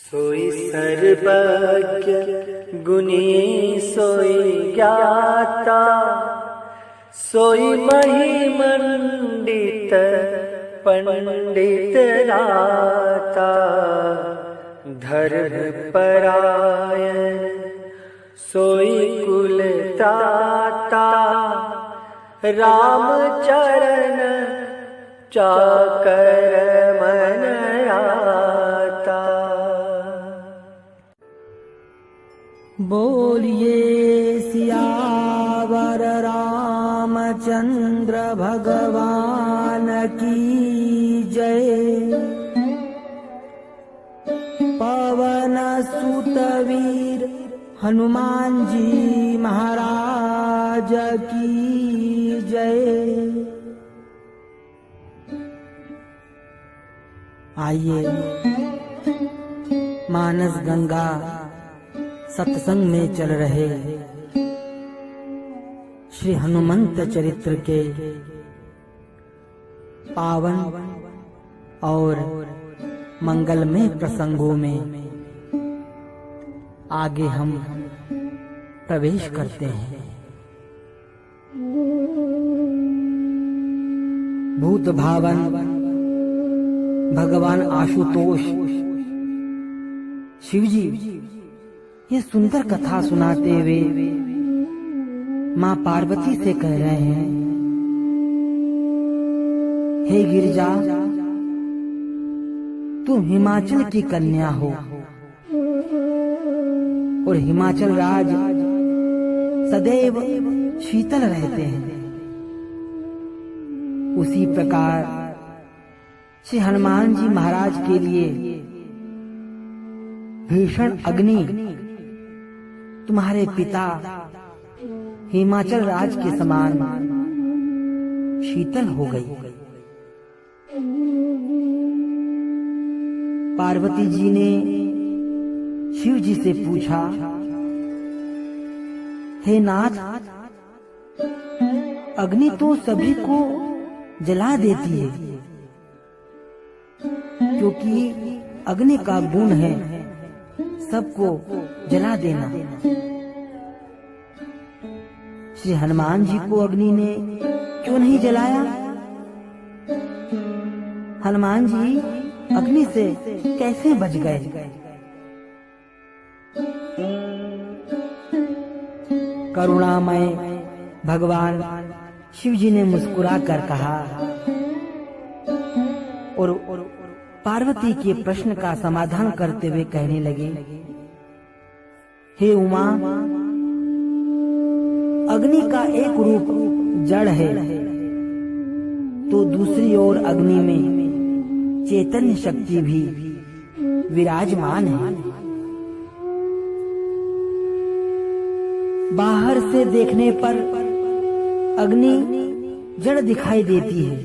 सोई सर्वज्ञ गुणी सोई ज्ञाता, सोई महिमंडित पंडित दाता। धर्म परायण सोई कुल त्राता, राम चरण चाकर मन आता। बोलिए सियावर रामचंद्र भगवान की जय। पवन सुत वीर हनुमान जी महाराज की जय। आइए मानस गंगा सत्संग में चल रहे श्री हनुमंत चरित्र के पावन और मंगलमय प्रसंगों में आगे हम प्रवेश करते हैं। भूत भावन भगवान आशुतोष शिवजी ये सुंदर कथा सुनाते हुए माँ पार्वती से कह रहे हैं, हे गिरिजा, तुम हिमाचल की कन्या हो और हिमाचल राज सदैव शीतल रहते हैं। उसी प्रकार श्री हनुमान जी महाराज के लिए भीषण अग्नि तुम्हारे पिता हिमाचल राज के समान शीतल हो गई। पार्वती जी ने शिव जी से पूछा, हे नाथ, अग्नि तो सभी को जला देती है, क्योंकि अग्नि का गुण है सबको जला देना। श्री हनुमान जी को अग्नि ने क्यों नहीं जलाया? हनुमान जी अग्नि से कैसे बच गए? करुणामय भगवान शिव जी ने मुस्कुरा कर कहा और पार्वती के प्रश्न का समाधान करते हुए कहने लगे, हे उमा, अग्नि का एक रूप जड़ है तो दूसरी ओर अग्नि में चैतन्य शक्ति भी विराजमान है। बाहर से देखने पर अग्नि जड़ दिखाई देती है,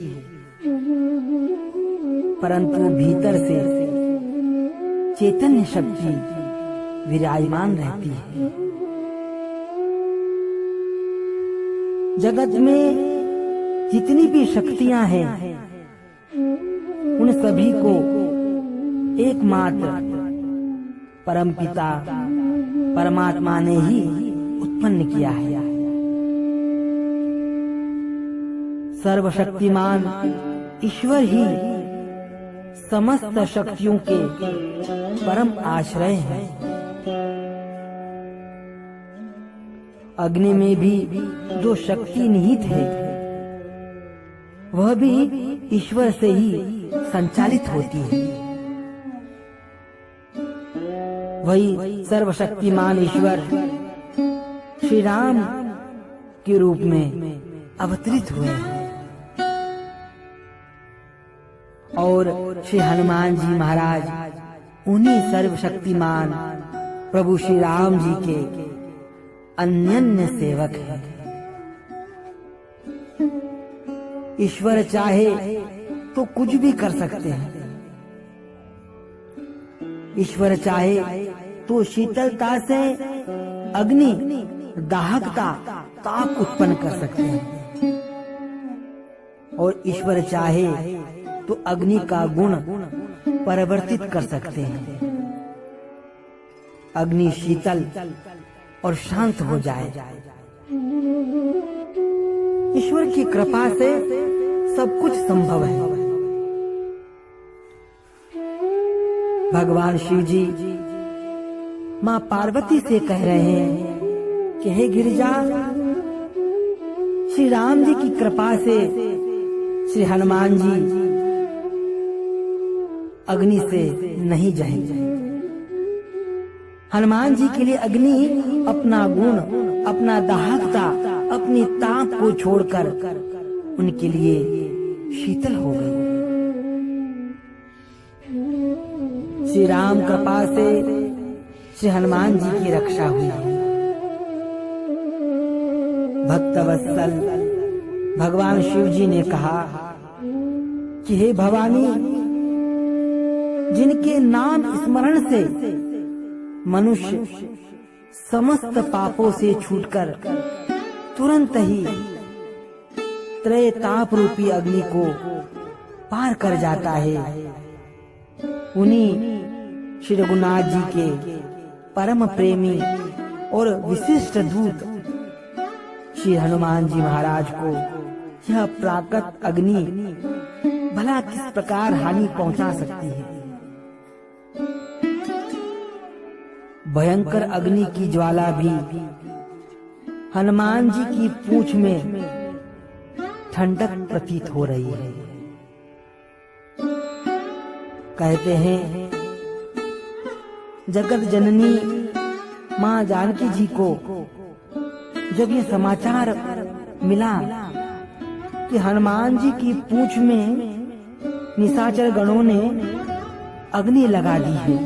परंतु भीतर से चैतन्य शक्ति विराजमान रहती है। जगत में जितनी भी शक्तियां हैं, उन सभी को एकमात्र परमपिता परमात्मा ने ही उत्पन्न किया है। सर्वशक्तिमान ईश्वर ही समस्त शक्तियों के परम आश्रय है। अग्नि में भी जो शक्ति निहित है, वह भी ईश्वर से ही संचालित होती है। वही सर्वशक्तिमान ईश्वर श्री राम के रूप में अवतरित हुए हैं और श्री हनुमान जी महाराज उन्हीं सर्वशक्तिमान प्रभु श्री राम जी के अनन्य सेवक हैं। ईश्वर चाहे तो कुछ भी कर सकते हैं। ईश्वर चाहे तो शीतलता से अग्नि दाहकता ताप उत्पन्न कर सकते हैं और ईश्वर चाहे तो अग्नि का गुण परिवर्तित कर सकते हैं। अग्नि शीतल और शांत हो जाए। ईश्वर की कृपा से सब कुछ संभव है। भगवान शिव जी मां पार्वती से कह रहे हैं कि हे गिरिजा, श्री राम जी की कृपा से श्री हनुमान जी अग्नि से नहीं जलेंगे। हनुमान जी के लिए अग्नि अपना गुण, अपना दाहकता, अपनी ताप को छोड़कर उनके लिए शीतल हो गई। श्री राम कृपा से श्री हनुमान जी की रक्षा हुई। भक्तवत्सल भगवान शिव जी ने कहा कि हे भवानी, जिनके नाम स्मरण से मनुष्य समस्त पापों से छूटकर तुरंत ही त्रय ताप रूपी अग्नि को पार कर जाता है, उन्हीं श्री रघुनाथ जी के परम प्रेमी और विशिष्ट दूत श्री हनुमान जी महाराज को यह प्राकृत अग्नि भला किस प्रकार हानि पहुंचा सकती है। भयंकर अग्नि की ज्वाला भी हनुमान जी की पूंछ में ठंडक प्रतीत हो रही है। कहते हैं जगत जननी मां जानकी जी को जब ये समाचार मिला कि हनुमान जी की पूंछ में निशाचर गणों ने अग्नि लगा दी है,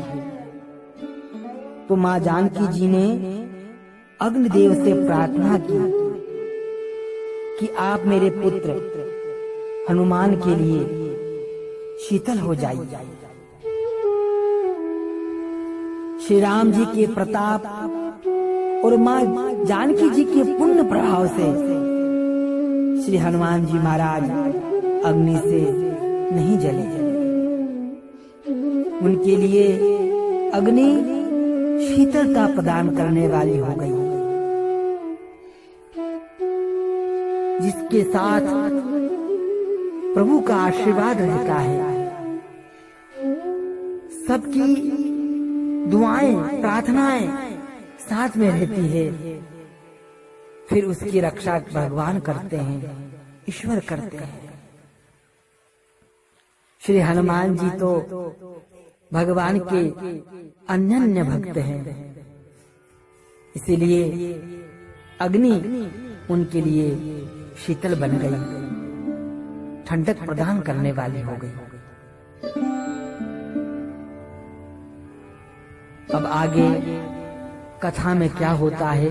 तो मां जानकी जी ने अग्निदेव से प्रार्थना की कि आप मेरे पुत्र हनुमान के लिए शीतल हो जाइए। श्री राम जी के प्रताप और मां जानकी जी के पुण्य प्रभाव से श्री हनुमान जी महाराज अग्नि से नहीं जले। उनके लिए अग्नि शीतलता प्रदान करने वाली हो गई, जिसके साथ प्रभु का आशीर्वाद रहता है। सबकी दुआएं, प्रार्थनाएं साथ में रहती है, फिर उसकी रक्षा भगवान करते हैं, ईश्वर करते हैं। श्री हनुमान जी तो भगवान के अनन्य भक्त हैं, इसीलिए अग्नि उनके लिए शीतल बन गई, ठंडक प्रदान करने वाली हो गई। अब आगे कथा में क्या होता है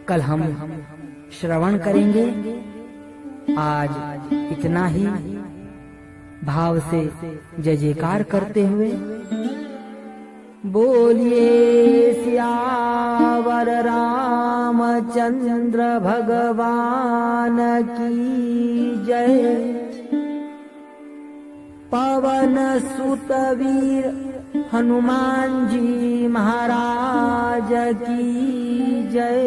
कल हम श्रवण करेंगे। आज इतना ही। भाव से जय जयकार करते हुए बोलिए सियावर रामचंद्र भगवान की जय। पवन सुत वीर हनुमान जी महाराज की जय।